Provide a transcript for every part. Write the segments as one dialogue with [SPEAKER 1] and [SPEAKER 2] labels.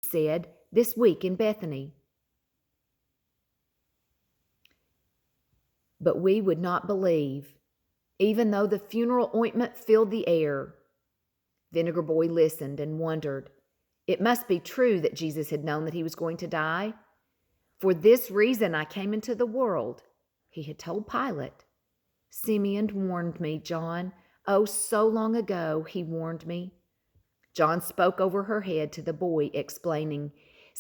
[SPEAKER 1] said, this week in Bethany. But we would not believe, even though the funeral ointment filled the air. Vinegar Boy listened and wondered. It must be true that Jesus had known that he was going to die. For this reason I came into the world, he had told Pilate. Simeon warned me, John. Oh, so long ago he warned me. John spoke over her head to the boy, explaining,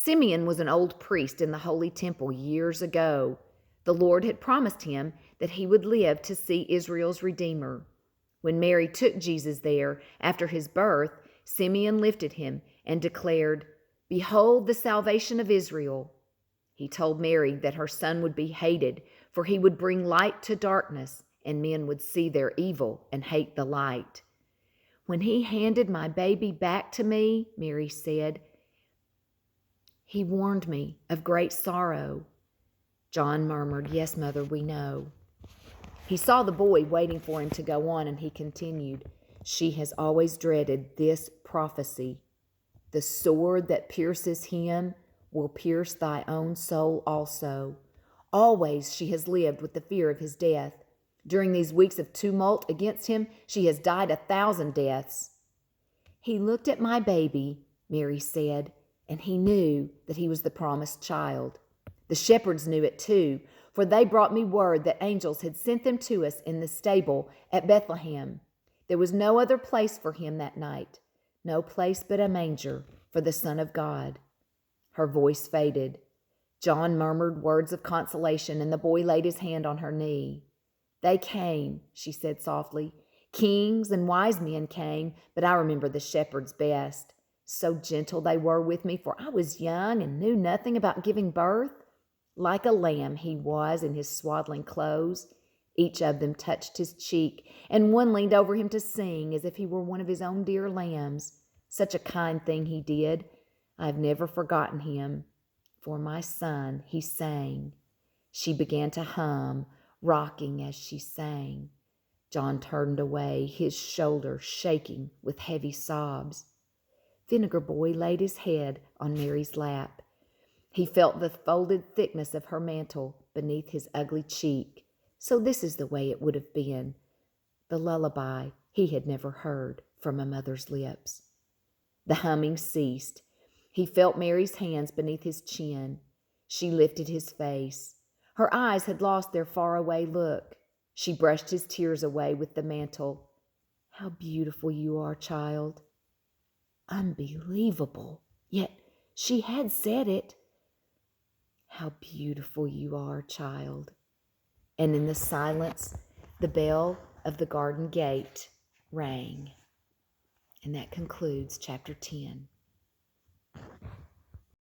[SPEAKER 1] Simeon was an old priest in the Holy Temple years ago. The Lord had promised him that he would live to see Israel's Redeemer. When Mary took Jesus there after his birth, Simeon lifted him and declared, Behold the salvation of Israel. He told Mary that her son would be hated, for he would bring light to darkness, and men would see their evil and hate the light. When he handed my baby back to me, Mary said, he warned me of great sorrow. John murmured, Yes, Mother, we know. He saw the boy waiting for him to go on, and he continued, She has always dreaded this prophecy. The sword that pierces him will pierce thy own soul also. Always she has lived with the fear of his death. During these weeks of tumult against him, she has died 1,000 deaths. He looked at my baby, Mary said, and he knew that he was the promised child. The shepherds knew it too, for they brought me word that angels had sent them to us in the stable at Bethlehem. There was no other place for him that night, no place but a manger for the Son of God. Her voice faded. John murmured words of consolation, and the boy laid his hand on her knee. They came, she said softly. Kings and wise men came, but I remember the shepherds best. So gentle they were with me, for I was young and knew nothing about giving birth. Like a lamb he was in his swaddling clothes. Each of them touched his cheek, and one leaned over him to sing as if he were one of his own dear lambs. Such a kind thing he did. I've never forgotten him. For my son, he sang. She began to hum, rocking as she sang. John turned away, his shoulders shaking with heavy sobs. Vinegar Boy laid his head on Mary's lap. He felt the folded thickness of her mantle beneath his ugly cheek. So this is the way it would have been. The lullaby he had never heard from a mother's lips. The humming ceased. He felt Mary's hands beneath his chin. She lifted his face. Her eyes had lost their faraway look. She brushed his tears away with the mantle. How beautiful you are, child. Unbelievable. Yet she had said it. How beautiful you are, child. And in the silence, the bell of the garden gate rang. And that concludes chapter 10.